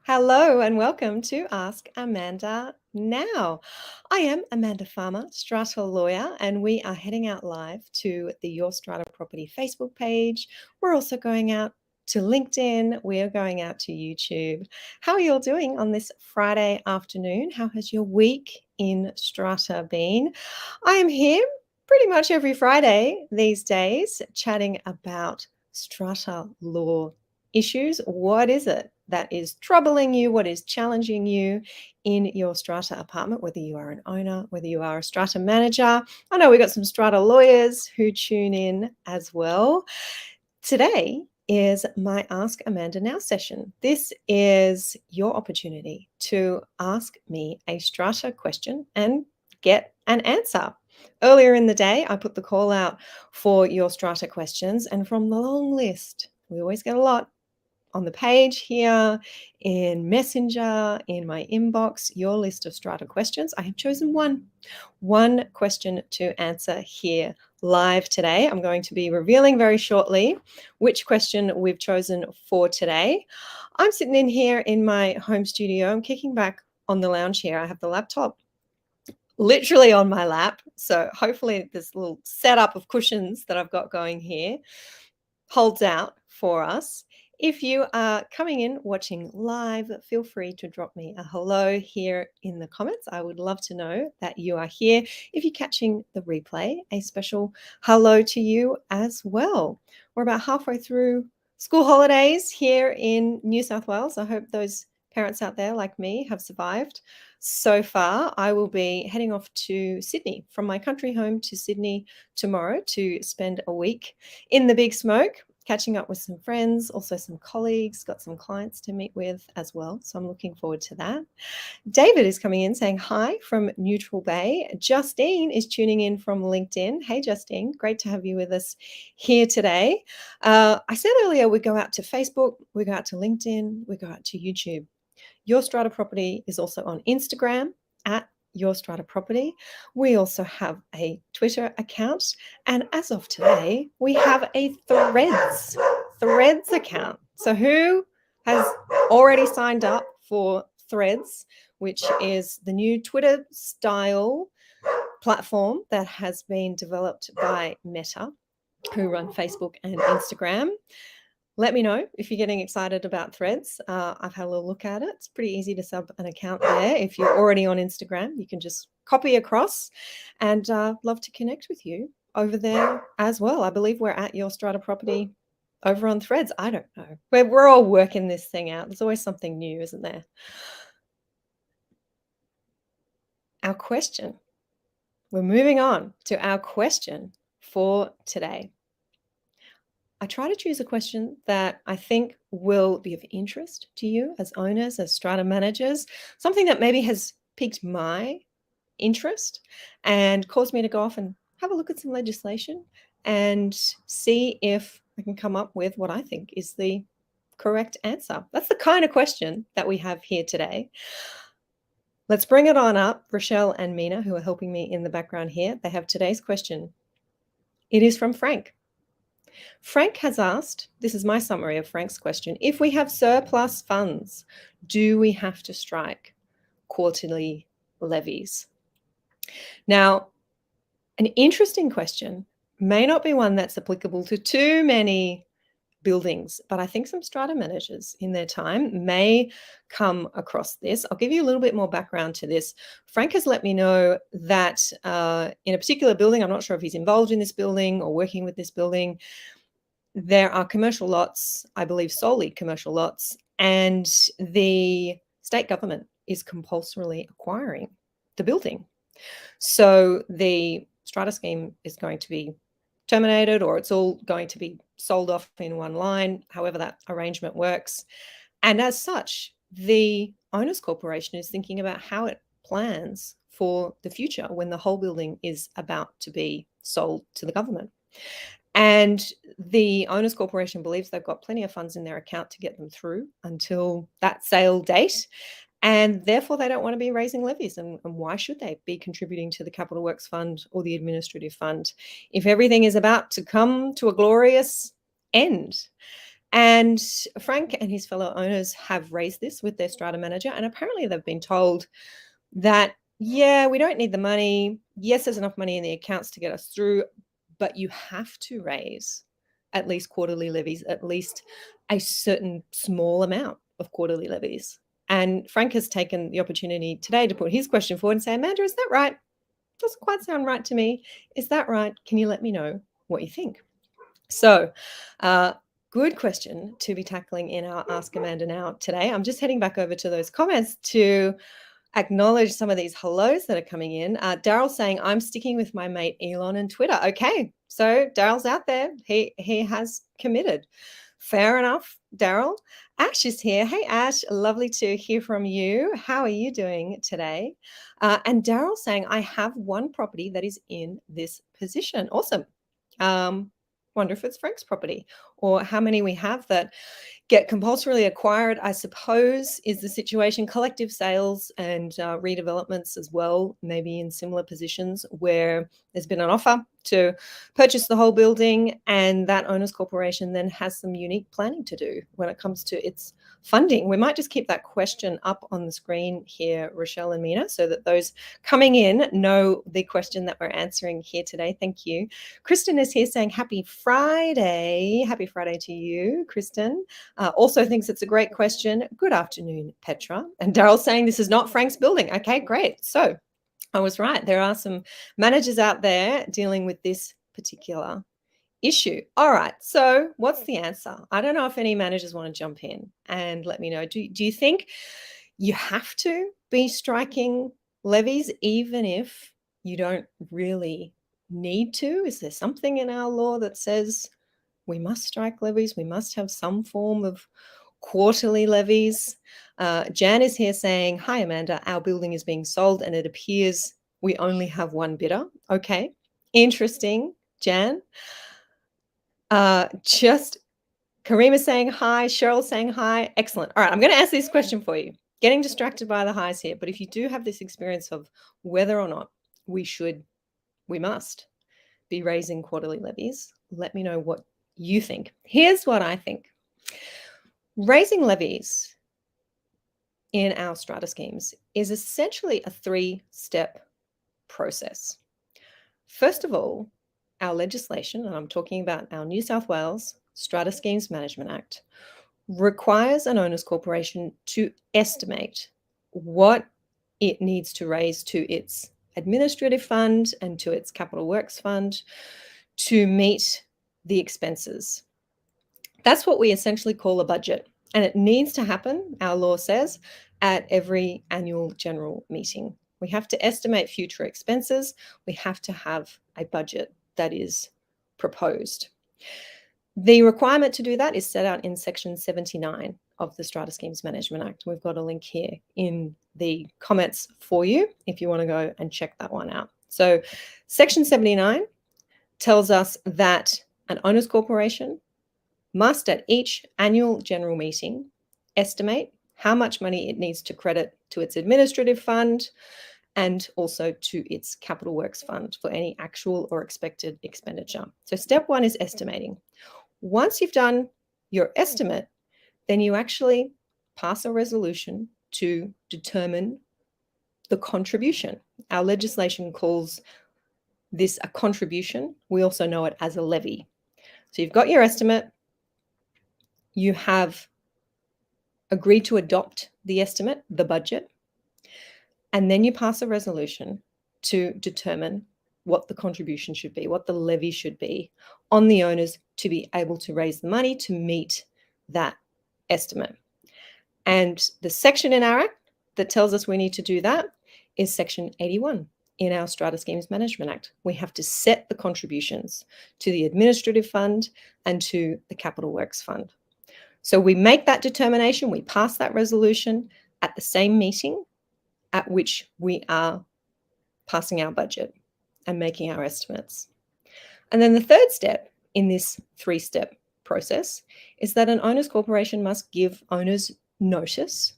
Hello and welcome to Ask Amanda Now. I am Amanda Farmer, Strata lawyer, and we are heading out live to the Your Strata Property Facebook page. We're also going out to LinkedIn. We are going out to YouTube. How are you all doing on this Friday afternoon? How has your week in Strata been? I am here pretty much every Friday these days chatting about Strata law issues. What is it that is troubling you? What is challenging you in your Strata apartment, whether you are an owner, whether you are a Strata manager? I know we got some Strata lawyers who tune in as well. Today is my Ask Amanda Now session. This is your opportunity to ask me a Strata question and get an answer. Earlier in the day, I put the call out for your Strata questions, and from the long list, we always get a lot on the page here, in Messenger, in my inbox, your list of Strata questions. I have chosen one question to answer here live today. I'm going to be revealing very shortly which question we've chosen for today. I'm sitting in here in my home studio. I'm kicking back on the lounge here. I have the laptop literally on my lap. So hopefully this little setup of cushions that I've got going here holds out for us. If you are coming in watching live, feel free to drop me a hello here in the comments. I would love to know that you are here. If you're catching the replay, a special hello to you as well. We're about halfway through school holidays here in New South Wales. I hope those parents out there like me have survived so far. I will be heading off to Sydney, from my country home to Sydney tomorrow, to spend a week in the big smoke, catching up with some friends, also some colleagues, got some clients to meet with as well. So I'm looking forward to that. David is coming in saying hi from Neutral Bay. Justine is tuning in from LinkedIn. Hey, Justine, great to have you with us here today. I said earlier we go out to Facebook, we go out to LinkedIn, we go out to YouTube. Your Strata Property is also on Instagram at Your Strata Property. We also have a Twitter account, and as of today, we have a Threads account. So who has already signed up for Threads, which is the new Twitter style platform that has been developed by Meta, who run Facebook and Instagram? Let me know if you're getting excited about Threads. I've had a little look at it. It's pretty easy to sub an account there. If you're already on Instagram, you can just copy across, and love to connect with you over there as well. I believe we're at Your Strata Property over on Threads. I don't know. We're all working this thing out. There's always something new, isn't there? Our question. We're moving on to our question for today. I try to choose a question that I think will be of interest to you as owners, as Strata managers, something that maybe has piqued my interest and caused me to go off and have a look at some legislation and see if I can come up with what I think is the correct answer. That's the kind of question that we have here today. Let's bring it on up. Rochelle and Mina, who are helping me in the background here, they have today's question. It is from Frank. Frank has asked, this is my summary of Frank's question, if we have surplus funds, do we have to strike quarterly levies? Now, an interesting question, may not be one that's applicable to too many buildings, but I think some Strata managers in their time may come across this. I'll give you a little bit more background to this. Frank has let me know that in a particular building, I'm not sure if he's involved in this building or working with this building, there are commercial lots, I believe solely commercial lots, and the state government is compulsorily acquiring the building. So the Strata scheme is going to be terminated, or it's all going to be sold off in one line, however that arrangement works. And as such, the owners corporation is thinking about how it plans for the future when the whole building is about to be sold to the government. And the owners corporation believes they've got plenty of funds in their account to get them through until that sale date. And therefore, they don't want to be raising levies. And why should they be contributing to the Capital Works Fund or the Administrative Fund if everything is about to come to a glorious end? And Frank and his fellow owners have raised this with their strata manager, and apparently they've been told that, yeah, we don't need the money. Yes, there's enough money in the accounts to get us through, but you have to raise at least quarterly levies, at least a certain small amount of quarterly levies. And Frank has taken the opportunity today to put his question forward and say, Amanda, is that right? Doesn't quite sound right to me. Is that right? Can you let me know what you think? So, good question to be tackling in our Ask Amanda Now today. I'm just heading back over to those comments to acknowledge some of these hellos that are coming in. Daryl saying, I'm sticking with my mate Elon and Twitter. Okay, so Daryl's out there. He has committed. Fair enough, Daryl. Ash is here. Hey, Ash, lovely to hear from you. How are you doing today? And Daryl saying, I have one property that is in this position. Awesome. Wonder if it's Frank's property or how many we have that get compulsorily acquired, I suppose, is the situation. Collective sales and redevelopments as well, maybe in similar positions where there's been an offer to purchase the whole building, and that owners corporation then has some unique planning to do when it comes to its funding. We might just keep that question up on the screen here, Rochelle and Mina, so that those coming in know the question that we're answering here today. Thank you. Kristen is here saying happy Friday. Happy Friday to you, Kristen. Also thinks it's a great question. Good afternoon, Petra. And Daryl saying this is not Frank's building. Okay, great. So I was right. There are some managers out there dealing with this particular issue. All right. So what's the answer? I don't know if any managers want to jump in and let me know. Do you think you have to be striking levies even if you don't really need to? Is there something in our law that says we must strike levies? We must have some form of quarterly levies. Jan is here saying, hi, Amanda, our building is being sold and it appears we only have one bidder. Okay, interesting, Jan. Just Karima saying hi, Cheryl saying hi. Excellent. All right, I'm going to answer this question for you. Getting distracted by the highs here, but if you do have this experience of whether or not we must be raising quarterly levies, let me know what you think. Here's what I think. Raising levies in our strata schemes is essentially a 3-step process. First of all, our legislation, and I'm talking about our New South Wales Strata Schemes Management Act, requires an owners corporation to estimate what it needs to raise to its administrative fund and to its capital works fund to meet the expenses. That's what we essentially call a budget. And it needs to happen, our law says, at every annual general meeting. We have to estimate future expenses. We have to have a budget that is proposed. The requirement to do that is set out in Section 79 of the Strata Schemes Management Act. We've got a link here in the comments for you if you want to go and check that one out. So Section 79 tells us that an owners corporation must at each annual general meeting estimate how much money it needs to credit to its administrative fund and also to its capital works fund for any actual or expected expenditure. So step 1 is estimating. Once you've done your estimate, then you actually pass a resolution to determine the contribution. Our legislation calls this a contribution. We also know it as a levy. So you've got your estimate. You have agreed to adopt the estimate, the budget, and then you pass a resolution to determine what the contribution should be, what the levy should be on the owners to be able to raise the money to meet that estimate. And the section in our Act that tells us we need to do that is Section 81 in our Strata Schemes Management Act. We have to set the contributions to the administrative fund and to the capital works fund. So we make that determination, we pass that resolution at the same meeting at which we are passing our budget and making our estimates. And then the third step in this 3-step process is that an owners corporation must give owners notice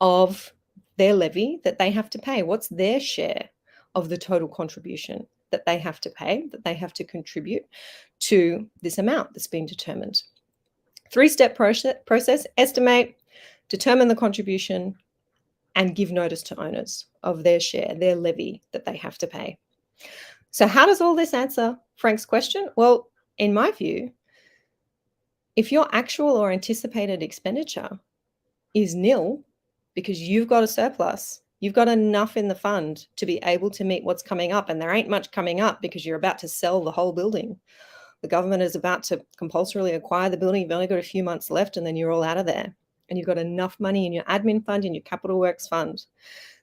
of their levy that they have to pay. What's their share of the total contribution that they have to pay, that they have to contribute to this amount that's been determined? Three-step process: estimate, determine the contribution, and give notice to owners of their share, their levy that they have to pay. So how does all this answer Frank's question? Well, in my view, if your actual or anticipated expenditure is nil because you've got a surplus, you've got enough in the fund to be able to meet what's coming up, and there ain't much coming up because you're about to sell the whole building. The government is about to compulsorily acquire the building. You've only got a few months left and then you're all out of there. And you've got enough money in your admin fund, in your capital works fund,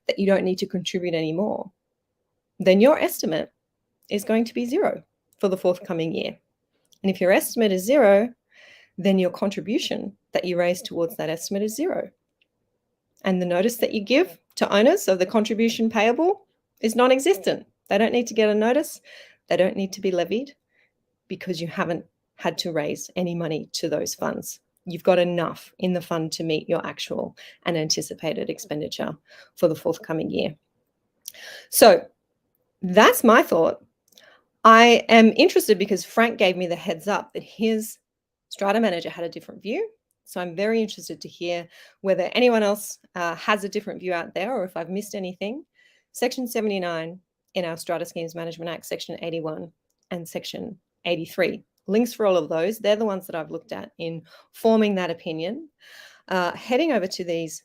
that you don't need to contribute anymore. Then your estimate is going to be zero for the forthcoming year. And if your estimate is zero, then your contribution that you raise towards that estimate is zero. And the notice that you give to owners of the contribution payable is non-existent. They don't need to get a notice. They don't need to be levied because you haven't had to raise any money to those funds. You've got enough in the fund to meet your actual and anticipated expenditure for the forthcoming year. So that's my thought. I am interested because Frank gave me the heads up that his strata manager had a different view. So I'm very interested to hear whether anyone else has a different view out there, or if I've missed anything. Section 79 in our Strata Schemes Management Act, Section 81 and Section 83. Links for all of those. They're the ones that I've looked at in forming that opinion. Heading over to these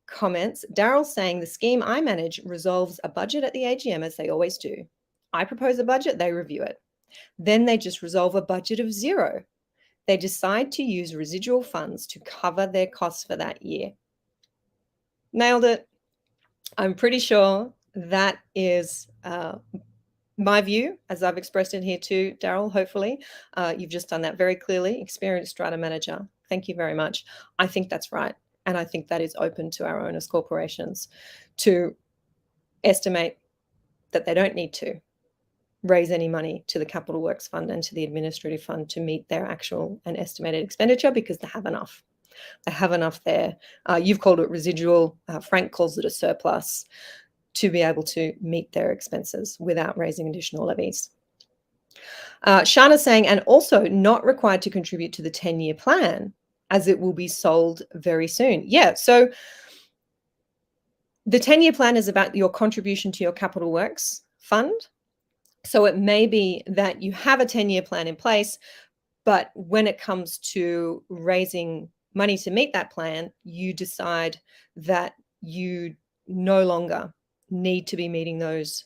comments, Daryl's saying the scheme I manage resolves a budget at the AGM as they always do. I propose a budget, they review it. Then they just resolve a budget of zero. They decide to use residual funds to cover their costs for that year. Nailed it. I'm pretty sure that is my view, as I've expressed it here too, Daryl. Hopefully, you've just done that very clearly. Experienced strata manager. Thank you very much. I think that's right. And I think that is open to our owners corporations to estimate that they don't need to raise any money to the capital works fund and to the administrative fund to meet their actual and estimated expenditure because they have enough. They have enough there. You've called it residual. Frank calls it a surplus to be able to meet their expenses without raising additional levies. Shana's saying, and also not required to contribute to the 10-year plan as it will be sold very soon. Yeah, so the 10-year plan is about your contribution to your capital works fund. So it may be that you have a 10-year plan in place, but when it comes to raising money to meet that plan, you decide that you no longer need to be meeting those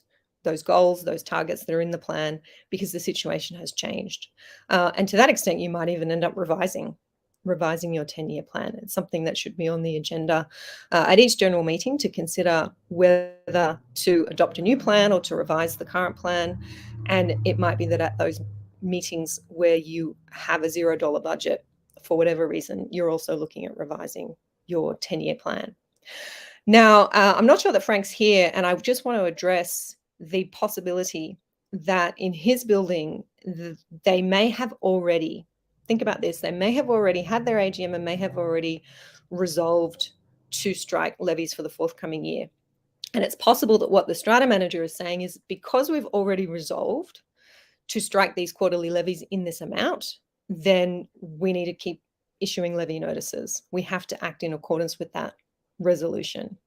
goals, those targets that are in the plan because the situation has changed. And to that extent, you might even end up revising your 10-year plan. It's something that should be on the agenda at each general meeting to consider whether to adopt a new plan or to revise the current plan. And it might be that at those meetings where you have a $0 budget, for whatever reason, you're also looking at revising your 10-year plan. Now, I'm not sure that Frank's here, and I just want to address the possibility that in his building, they may have already, think about this, they may have already had their AGM and may have already resolved to strike levies for the forthcoming year. And it's possible that what the strata manager is saying is because we've already resolved to strike these quarterly levies in this amount, then we need to keep issuing levy notices. We have to act in accordance with that resolution.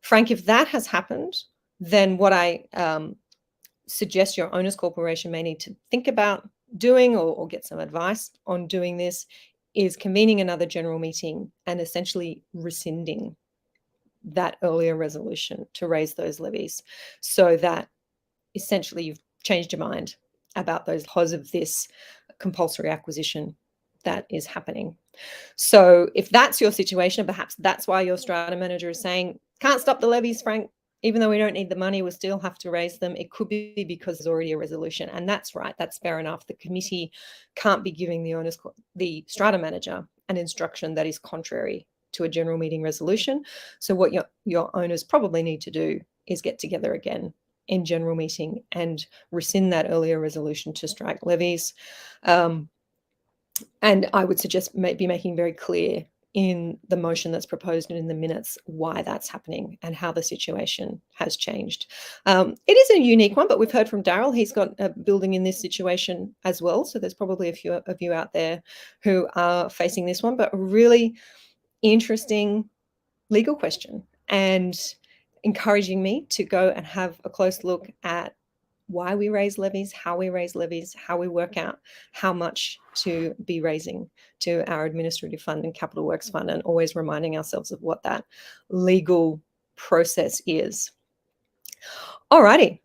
Frank, if that has happened, then what I suggest your owners corporation may need to think about doing or get some advice on doing this is convening another general meeting and essentially rescinding that earlier resolution to raise those levies so that essentially you've changed your mind about those because of this compulsory acquisition that is happening. So if that's your situation, perhaps that's why your strata manager is saying, can't stop the levies, Frank. Even though we don't need the money, we still have to raise them. It could be because there's already a resolution. And that's right. That's fair enough. The committee can't be giving the strata manager an instruction that is contrary to a general meeting resolution. So what your owners probably need to do is get together again in general meeting and rescind that earlier resolution to strike levies. And I would suggest maybe making very clear in the motion that's proposed and in the minutes why that's happening and how the situation has changed. It is a unique one, but we've heard from Daryl. He's got a building in this situation as well. So there's probably a few of you out there who are facing this one, but a really interesting legal question and encouraging me to go and have a close look at why we raise levies, how we work out how much to be raising to our administrative fund and capital works fund, and always reminding ourselves of what that legal process is. Alrighty,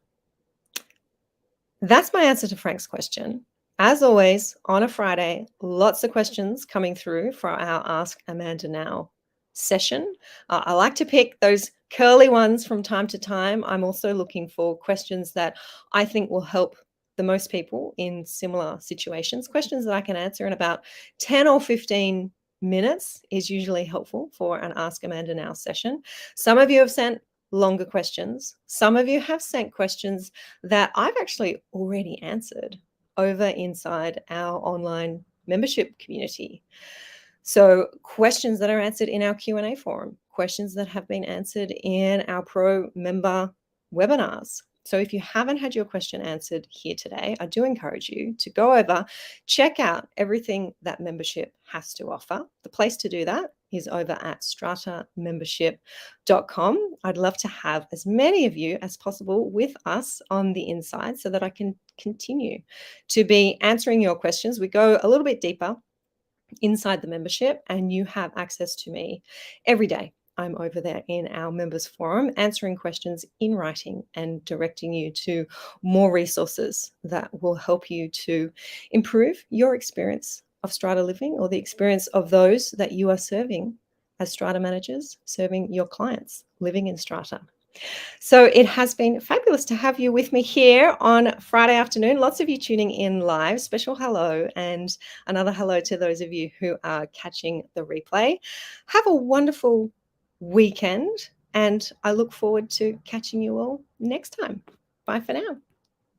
that's my answer to Frank's question. As always, on a Friday, lots of questions coming through for our Ask Amanda Now session. I like to pick those curly ones from time to time. I'm also looking for questions that I think will help the most people in similar situations. Questions that I can answer in about 10 or 15 minutes is usually helpful for an Ask Amanda Now session. Some of you have sent longer questions. Some of you have sent questions that I've actually already answered over inside our online membership community. So questions that are answered in our Q&A forum, questions that have been answered in our pro member webinars. So if you haven't had your question answered here today, I do encourage you to go over, check out everything that membership has to offer. The place to do that is over at stratamembership.com. I'd love to have as many of you as possible with us on the inside so that I can continue to be answering your questions. We go a little bit deeper inside the membership, and you have access to me every day. I'm over there in our members forum answering questions in writing and directing you to more resources that will help you to improve your experience of Strata living, or the experience of those that you are serving as Strata managers, serving your clients living in Strata. So it has been fabulous to have you with me here on Friday afternoon. Lots of you tuning in live. Special hello, and another hello to those of you who are catching the replay. Have a wonderful weekend, and I look forward to catching you all next time. Bye for now.